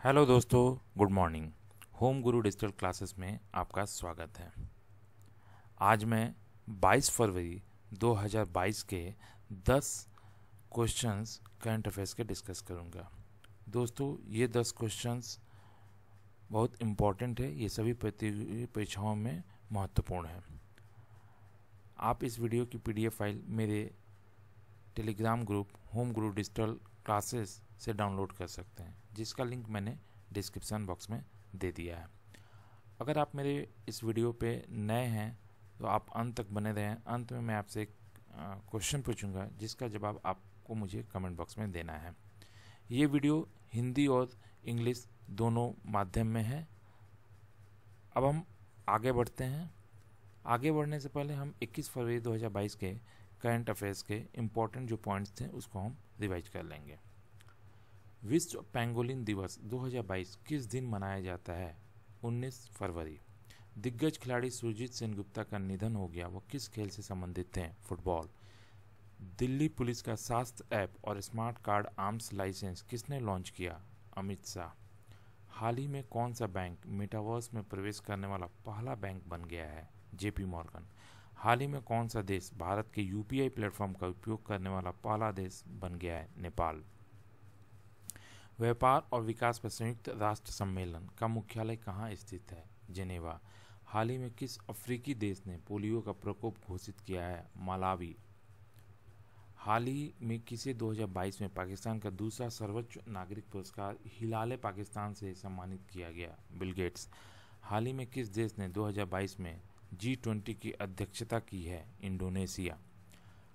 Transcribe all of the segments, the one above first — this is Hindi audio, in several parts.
हेलो दोस्तों, good morning. Home Guru digital classes में आपका स्वागत है। आज मैं 22 फरवरी 2022 के 10 क्वेश्चंस करंट अफेयर्स के डिस्कस करूंगा। दोस्तों, ये 10 क्वेश्चंस बहुत इम्पॉर्टेंट है। ये सभी परीक्षाओं में महत्वपूर्ण है। आप इस वीडियो की पीडीएफ फाइल मेरे Telegram group home Guru digital classes से डाउनलोड कर सकते हैं, जिसका लिंक मैंने डिस्क्रिप्शन बॉक्स में दे दिया है। अगर आप मेरे इस वीडियो पे नए हैं तो आप अंत तक बने रहें। अंत में मैं आपसे एक क्वेश्चन पूछूंगा, जिसका जवाब आपको मुझे कमेंट बॉक्स में देना है। ये वीडियो हिंदी और इंग्लिश दोनों माध्यम में है। अब हम आगे बढ़ते हैं। आगे बढ़ने से पहले हम 21 फरवरी 2022 के करंट अफेयर्स के इम्पोर्टेंट जो पॉइंट्स थे उसको हम रिवाइज कर लेंगे। विश्व पेंगोलिन दिवस 2022 किस दिन मनाया जाता है? 19 फरवरी। दिग्गज खिलाड़ी सुरजीत सेनगुप्ता का निधन हो गया। वो किस खेल से संबंधित थे? फुटबॉल। दिल्ली पुलिस का स्वास्थ्य ऐप और स्मार्ट कार्ड आर्म्स लाइसेंस किसने लॉन्च किया? अमित शाह। हाल ही में कौन सा बैंक मेटावर्स में प्रवेश करने वाला पहला बैंक बन गया है? JP Morgan. हाल ही में कौन सा देश भारत के यूपीआई प्लेटफॉर्म का उपयोग करने वाला पहला देश बन गया है? नेपाल। व्यापार और विकास पर संयुक्त राष्ट्र सम्मेलन का मुख्यालय कहाँ स्थित है? जेनेवा। हाल ही में किस अफ्रीकी देश ने पोलियो का प्रकोप घोषित किया है? मालावी। हाल ही में किसे 2022 में पाकिस्तान का दूसरा सर्वोच्च नागरिक पुरस्कार हिलाले पाकिस्तान से सम्मानित किया गया? Bill Gates. हाल ही में किस देश ने 2022 में G20 की अध्यक्षता की है? इंडोनेशिया।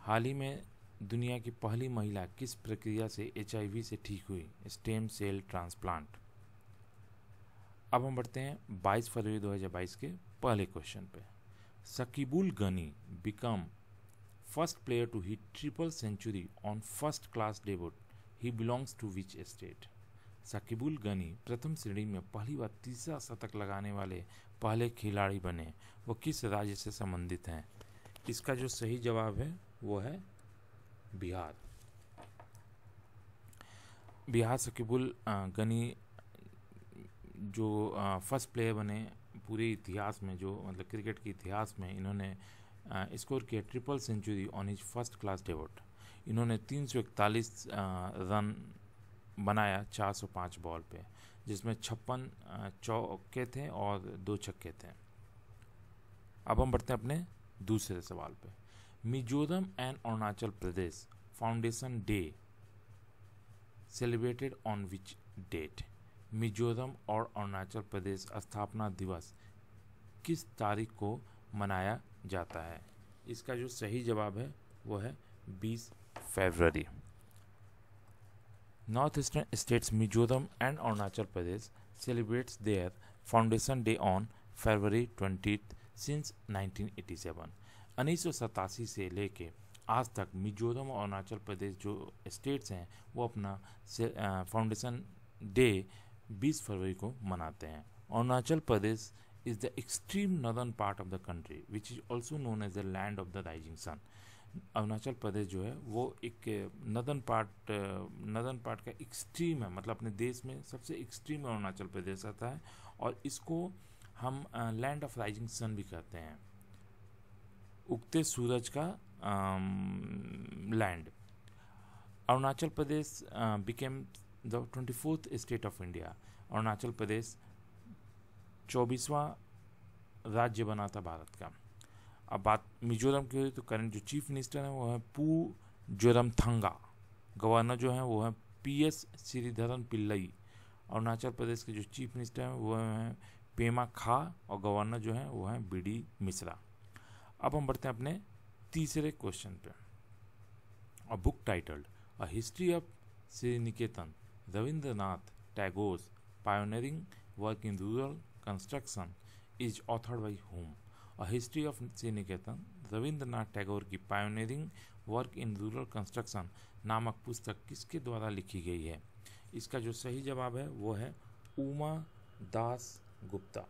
हाल ही में दुनिया की पहली महिला किस प्रक्रिया से HIV से ठीक हुई? Stem cell transplant. अब हम बढ़ते हैं 22 फरवरी 2022 के पहले क्वेश्चन पे। Shakibul Gani become first player to hit triple century on first class debut. He belongs to which state? Shakibul Gani प्रथम श्रेणी में पहली बार तीसरा शतक लगाने वाले पहले खिलाड़ी बने। वो किस राज्य से संबंधित हैं? इसका जो सही जवाब है वो है बिहार। बिहार शकीबुल गनी जो फर्स्ट प्लेयर बने पूरे इतिहास में, जो मतलब क्रिकेट के इतिहास में इन्होंने स्कोर किया triple century on his first class debut. इन्होंने 341 रन बनाया 405 बॉल पे, जिसमें 56 चौके थे और 2 छक्के थे। अब हम बढ़ते हैं अपने दूसरे सवाल पे। Mizoram and Arunachal Pradesh foundation day celebrated on which date? Mizoram और अरुणाचल प्रदेश स्थापना दिवस किस तारीख को मनाया जाता है? इसका जो सही जवाब है वो है 20 फरवरी। North eastern states Mizoram and Arunachal Pradesh celebrates their foundation day on February 20 since 1987। 1987 से लेके आज तक मिजोरम और अरुणाचल प्रदेश जो स्टेट्स हैं वो अपना फाउंडेशन डे 20 फरवरी को मनाते हैं। Arunachal Pradesh is the extreme northern part of the country which is also known as the land of the rising sun। Arunachal Pradesh जो है वो एक नदर्न पार्ट का एक्सट्रीम है, मतलब अपने देश में सबसे एक्सट्रीम अरुणाचल प्रदेश आता है, और इसको हम लैंड ऑफ राइजिंग सन भी कहते हैं, उगते सूरज का land. Arunachal Pradesh became the 24th state of India. Arunachal Pradesh 24वां राज्य बना था भारत का। अब बात मिजोरम की हुई तो करंट जो चीफ मिनिस्टर हैं वो है पू जोरमथंगा। गवर्नर जो है वो है PS श्रीधरन पिल्लई। अरुणाचल प्रदेश के जो चीफ मिनिस्टर हैं वो हैं पेमा खा, और गवर्नर जो है वो हैं BD मिश्रा। अब हम बढ़ते हैं अपने तीसरे क्वेश्चन पे। A book titled a history of Sriniketan Rabindranath Tagore pioneering work in rural construction is authored by whom? A history of Sriniketan Rabindranath Tagore की pioneering work in rural construction नामक पुस्तक किसके द्वारा लिखी गई है? इसका जो सही जवाब है वो है Uma Das Gupta.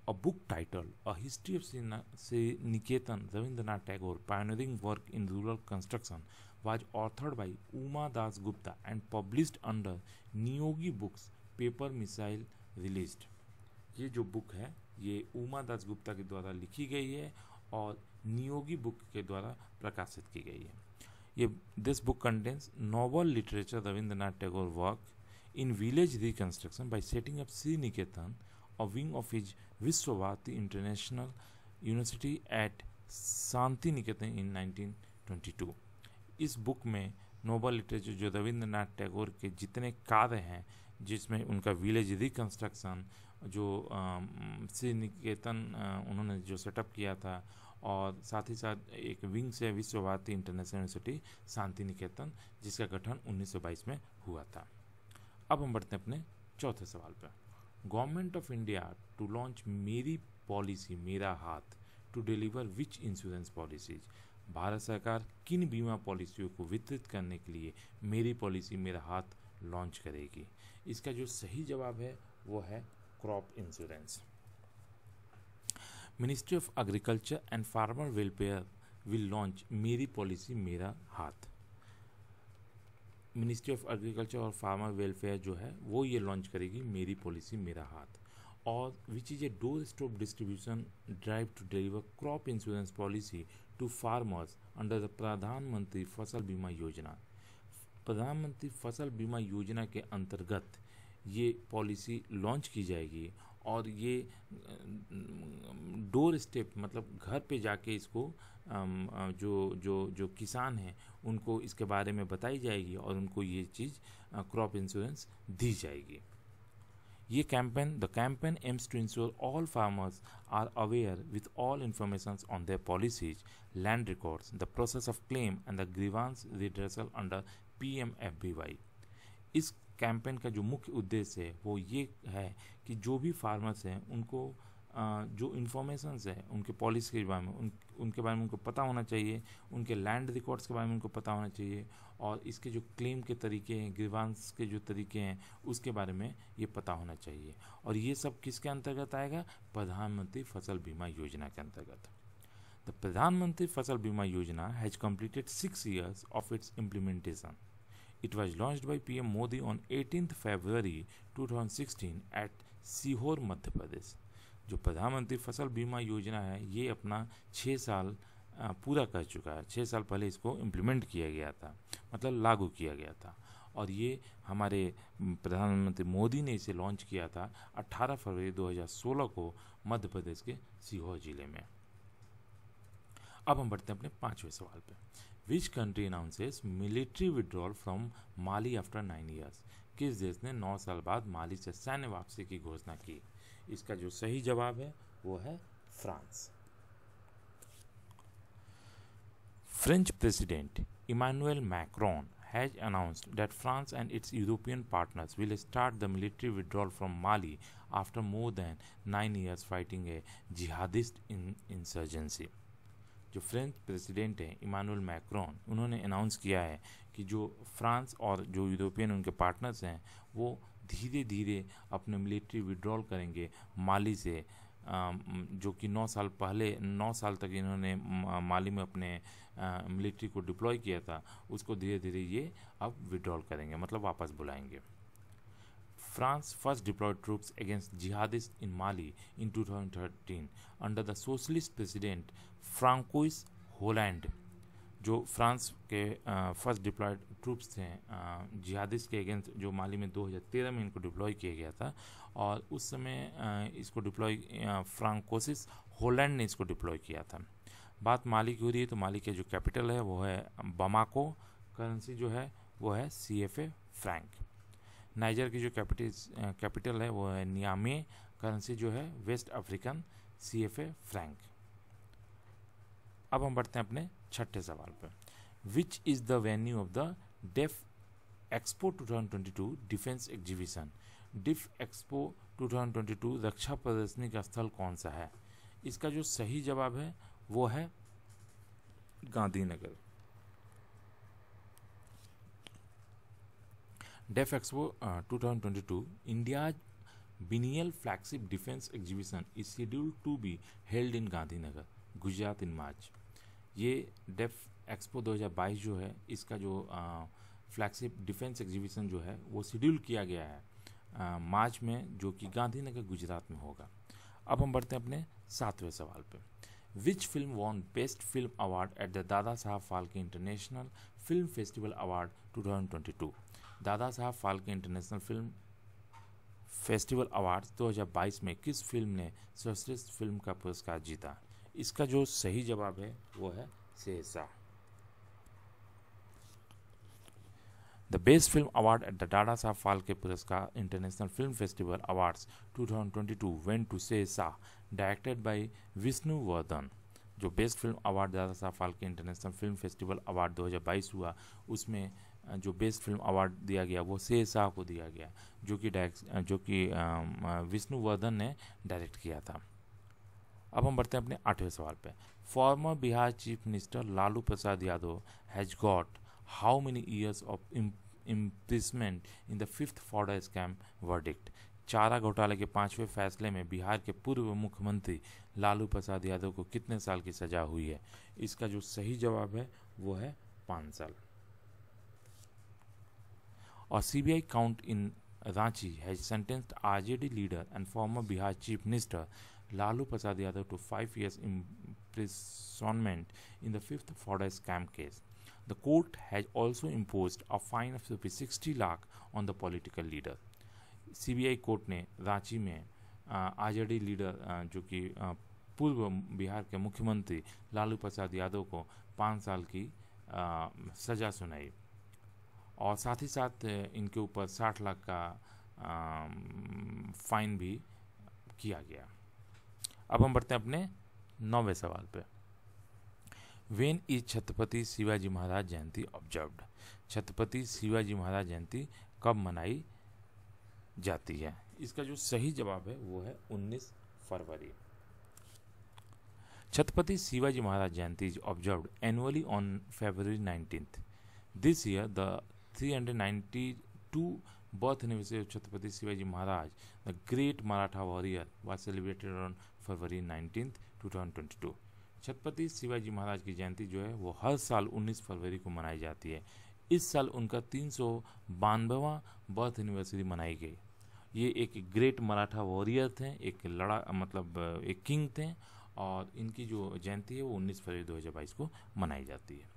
A book title a history of Sriniketan Rabindranath Tagore pioneering work in rural construction was authored by Uma Das Gupta and published under Niyogi books paper missile released. ये जो बुक है ये उमा दास गुप्ता के द्वारा लिखी गई है और नियोगी बुक के द्वारा प्रकाशित की गई है। ये this book contains novel literature Rabindranath Tagore work in village reconstruction bye setting up Shri Niketan a wing of his विश्व Bharti international university eight Shanti Niketan इन 1922। इस बुक में नोबल लिटरेचर जो रविंद्रनाथ टैगोर के जितने कार्य हैं, जिसमें उनका विलेज रिकंस्ट्रक्शन जो श्री निकेतन उन्होंने जो सेटअप किया था, और साथ ही साथ एक विंग से विश्व भारती इंटरनेशनल यूनिवर्सिटी शांति निकेतन, जिसका गठन 1922 में हुआ था। अब हम बढ़ते हैं अपने चौथे सवाल पर। Government of India to launch Meri policy Mera Haath to deliver which insurance policies. Bharat सरकार किन बीमा पॉलिसियों को वितरित करने के लिए मेरी पॉलिसी मेरा हाथ लॉन्च करेगी? इसका जो सही जवाब है वो है crop insurance. Ministry of agriculture and farmer welfare will launch Meri policy Mera हाथ। मिनिस्ट्री ऑफ एग्रीकल्चर और फार्मर वेलफेयर जो है वो ये लॉन्च करेगी मेरी पॉलिसी मेरा हाथ, और which is a door stop distribution drive to deliver crop insurance policy to farmers under the Pradhan Mantri Fasal बीमा योजना। प्रधानमंत्री फसल बीमा योजना के अंतर्गत ये पॉलिसी लॉन्च की जाएगी, और ये डोर स्टेप मतलब घर पे जाके इसको जो किसान हैं उनको इसके बारे में बताई जाएगी और उनको ये चीज़ क्रॉप इंश्योरेंस दी जाएगी। ये campaign the campaign aims to ensure all farmers are aware with all information on their policies, land records, the process of claim and the grievance redressal under PMFBY। इस कैंपेन का जो मुख्य उद्देश्य है वो ये है कि जो भी फार्मर्स हैं उनको जो इन्फॉर्मेशंस है उनके पॉलिसी के बारे में उनके बारे में उनको पता होना चाहिए, उनके लैंड रिकॉर्ड्स के बारे में उनको पता होना चाहिए, और इसके जो क्लेम के तरीके हैं, ग्रीवांस के जो तरीके हैं उसके बारे में ये पता होना चाहिए। और ये सब किसके अंतर्गत आएगा? प्रधानमंत्री फसल बीमा योजना के अंतर्गत। द प्रधानमंत्री फसल बीमा योजना has completed 6 years of its implementation. It was launched by PM Modi on 18th February 2016 at Sehore Madhya Pradesh. जो प्रधानमंत्री फसल बीमा योजना है ये अपना 6 साल पूरा कर चुका है। 6 साल पहले इसको इम्प्लीमेंट किया गया था, मतलब लागू किया गया था, और ये हमारे प्रधानमंत्री मोदी ने इसे लॉन्च किया था 18 फरवरी 2016 को मध्य प्रदेश के सीहोर जिले में। अब हम बढ़ते हैं अपने 5वें सवाल पे। Which country announces military withdrawal from Mali after 9 years। किस देश ने 9 साल बाद माली से सैन्य वापसी की घोषणा की? इसका जो सही जवाब है वो है France. French president Emmanuel Macron has announced that France and its European partners will start the military withdrawal from Mali after more than 9 years fighting a jihadist insurgency। जो फ्रेंच प्रेसिडेंट हैं इमानुएल मैक्रोन, उन्होंने अनाउंस किया है कि जो फ्रांस और जो यूरोपियन उनके पार्टनर्स हैं वो धीरे धीरे अपने मिलिट्री विड्रॉल करेंगे माली से, जो कि 9 साल पहले 9 साल तक इन्होंने माली में अपने मिलिट्री को डिप्लॉय किया था, उसको धीरे धीरे ये अब विड्रॉल करेंगे, मतलब वापस बुलाएंगे। France first deployed troops against jihadists in Mali in 2013 under the socialist president Francois Hollande। जो फ्रांस के फर्स्ट डिप्लॉयड ट्रूप्स थे जिहादिस्ट के अगेंस्ट, जो माली में 2013 में इनको डिप्लॉय किया गया था, और उस समय इसको डिप्लॉय फ्रांकोसिस होलैंड ने इसको डिप्लॉय किया था। बात माली की हो रही है तो माली के जो कैपिटल है वो है बमाको, करेंसी जो है वो है CFA फ्रैंक। नाइजर की जो कैपिटल है वो है नियामे, करेंसी जो है वेस्ट अफ्रीकन CFA फ्रैंक। अब हम बढ़ते हैं अपने 6ठे सवाल पर। Which is the venue of the Def expo 2022 defence exhibition. Def Expo 2022 रक्षा प्रदर्शनी का स्थल कौन सा है? इसका जो सही जवाब है वो है Gandhinagar. Def expo 2022 India biennial flagship defence exhibition is scheduled to be held in Gandhinagar, Gujarat in March. ये डेफ एक्सपो 2022 जो है इसका जो फ्लैगशिप डिफेंस एग्जीबिशन जो है वो शेड्यूल किया गया है मार्च में, जो कि गांधीनगर गुजरात में होगा। अब हम बढ़ते हैं अपने 7वें सवाल पे। Which film won best film award at the Dada Saheb Phalke international film festival award 2022? Dada Saheb Phalke international film festival award 2022 में किस फिल्म ने सर्वश्रेष्ठ फिल्म का पुरस्कार जीता? इसका जो सही जवाब है वो है Sher Shah. The Best Film Award at the Dada Saab Phalke Puraskar International Film Festival Awards 2022 went to Shershaah, directed by Vishnu Vardhan। जो बेस्ट फिल्म अवार्ड दादा Saheb Phalke international film festival award 2022 हुआ, उसमें जो बेस्ट फिल्म अवार्ड दिया गया वो शेरशाह को दिया गया, जो कि विष्णु वर्धन ने डायरेक्ट किया था। अब हम बढ़ते हैं अपने 8वें सवाल पे। Farmer Bihar chief minister Lalu Prasad Yadav has got how many years of imprisonment in the 5th fodder scam verdict? चारा घोटाले के 5वें फैसले में बिहार के पूर्व मुख्यमंत्री लालू प्रसाद यादव को कितने साल की सजा हुई है? इसका जो सही जवाब है वो है 5 साल। और CBI count in Ranchi has sentenced RJD leader and farmer Bihar chief minister Lalu Prasad Yadav to 5 years imprisonment in the 5th Fodder scam case. The court has also imposed a fine of ₹60 lakh on the political leader. CBI court ने रांची में आरजेडी लीडर जो कि पूर्व बिहार के मुख्यमंत्री लालू प्रसाद यादव को 5 साल की सज़ा सुनाई, और साथ ही साथ इनके ऊपर 60 लाख का फाइन भी किया गया। अब हम बढ़ते हैं अपने 9वें सवाल पे। When is Chhatrapati Shivaji Maharaj Jayanti observed? Chhatrapati Shivaji Maharaj Jayanti कब मनाई जाती है? इसका जो सही जवाब है वो है 19 फरवरी। Chhatrapati Shivaji Maharaj Jayanti is observed annually on February 19th. This year the 392 birth anniversary of Chhatrapati Shivaji Maharaj, the great Maratha warrior, was celebrated on February 19th, 2022. Chhatrapati Shivaji Maharaj की जयंती जो है वो हर साल 19 फरवरी को मनाई जाती है। इस साल उनका 392वां बर्थ एनिवर्सरी मनाई गई। ये एक ग्रेट मराठा वॉरियर थे, एक किंग थे, और इनकी जो जयंती है वो 19 फरवरी 2022 को मनाई जाती है।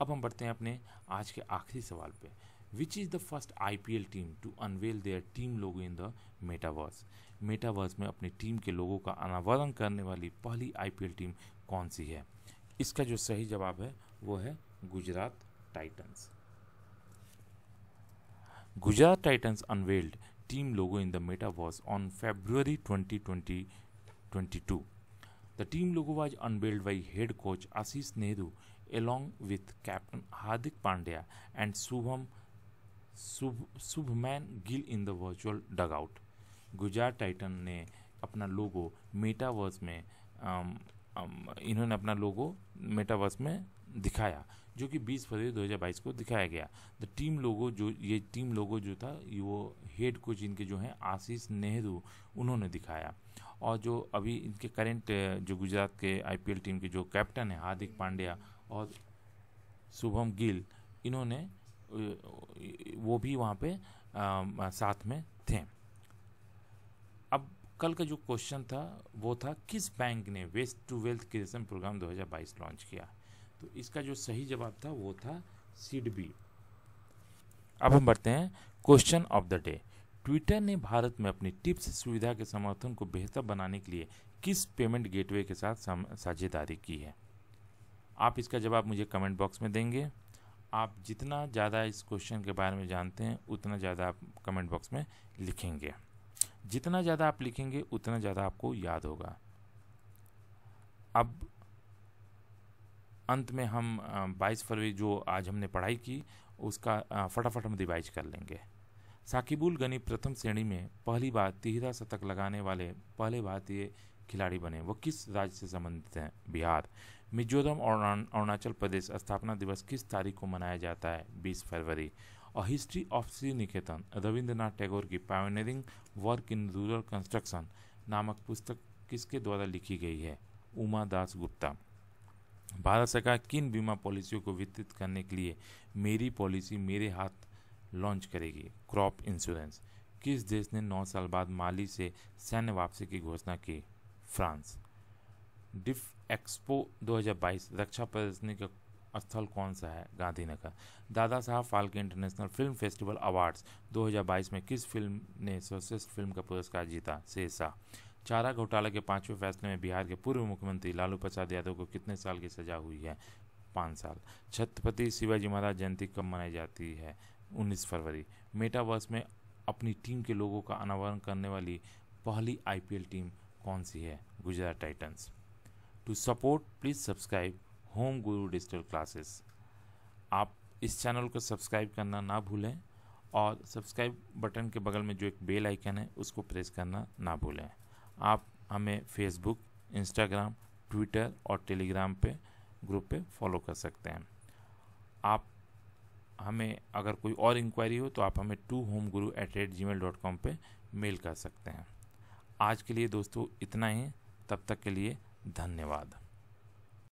अब हम बढ़ते हैं अपने आज के आखिरी सवाल पे। Which is the first IPL team to unveil their team logo in the metaverse? Metaverse में अपनी टीम के लोगों का अनावरण करने वाली पहली IPL टीम कौन सी है? इसका जो सही जवाब है वो है Gujarat Titans. Gujarat Titans unveiled team logo in the metaverse on February 2022. The team logo was unveiled by head coach Ashish Nehru along with captain Hardik Pandya and Shubman Gill in the virtual dugout. Gujarat Titan ने अपना लोगो मेटावर्स में इन्होंने अपना लोगो मेटावर्स में दिखाया, जो कि 20 फरवरी 2022 को दिखाया गया। ये टीम लोगो जो था वो हेड कोच इनके जो हैं आशीष नेहरू उन्होंने दिखाया, और जो अभी इनके करंट जो गुजरात के IPL टीम के जो कैप्टन है हार्दिक पांड्या और शुभम गिल, इन्होंने वो भी वहाँ पे साथ में थे। अब कल का जो क्वेश्चन था वो था किस बैंक ने waste to wealth creation program 2022 launch किया? तो इसका जो सही जवाब था वो था सिडबी। अब हम बढ़ते हैं question of the day. Twitter ने भारत में अपनी टिप्स सुविधा के समर्थन को बेहतर बनाने के लिए किस पेमेंट गेटवे के साथ साझेदारी की है? आप इसका जवाब मुझे कमेंट बॉक्स में देंगे। आप जितना ज़्यादा इस क्वेश्चन के बारे में जानते हैं उतना ज़्यादा आप कमेंट बॉक्स में लिखेंगे। जितना ज़्यादा आप लिखेंगे उतना ज़्यादा आपको याद होगा। अब अंत में हम 22 फरवरी जो आज हमने पढ़ाई की उसका फटाफट हम रिवाइज कर लेंगे। साकिबुल गनी प्रथम श्रेणी में पहली बार तिहरा शतक लगाने वाले पहले भारतीय खिलाड़ी बने। वो किस राज्य से संबंधित हैं? बिहार। मिजोरम और अरुणाचल प्रदेश स्थापना दिवस किस तारीख को मनाया जाता है? 20 फरवरी। और history of Sriniketan Rabindranath Tagore की pioneering work in rural construction नामक पुस्तक किसके द्वारा लिखी गई है? उमा दास गुप्ता। भारत सरकार किन बीमा पॉलिसियों को वितरित करने के लिए मेरी पॉलिसी मेरे हाथ लॉन्च करेगी? Crop insurance. किस देश ने 9 साल बाद माली से सैन्य वापसी की घोषणा की? फ्रांस। डिफ एक्सपो 2022 रक्षा प्रदर्शनी का स्थल कौन सा है? गांधीनगर। दादा Saheb Phalke international film festival awards 2022 में किस फिल्म ने सर्वश्रेष्ठ फिल्म का पुरस्कार जीता? शेरशाह। चारा घोटाला के 5वें फैसले में बिहार के पूर्व मुख्यमंत्री लालू प्रसाद यादव को कितने साल की सजा हुई है? 5 साल। छत्रपति शिवाजी महाराज जयंती कब मनाई जाती है? 19 फरवरी। मेटावर्स में अपनी टीम के लोगों का अनावरण करने वाली पहली आईपीएल टीम कौन सी है? Gujarat titans. To support please subscribe Home Guru digital classes. आप इस चैनल को सब्सक्राइब करना ना भूलें और सब्सक्राइब बटन के बगल में जो एक बेल आइकन है उसको प्रेस करना ना भूलें। आप हमें फेसबुक, इंस्टाग्राम, ट्विटर और टेलीग्राम पे ग्रुप पे फॉलो कर सकते हैं। आप हमें अगर कोई और इंक्वायरी हो तो आप हमें tohomeguru@gmail.com पे मेल कर सकते हैं। आज के लिए दोस्तों इतना ही, तब तक के लिए धन्यवाद।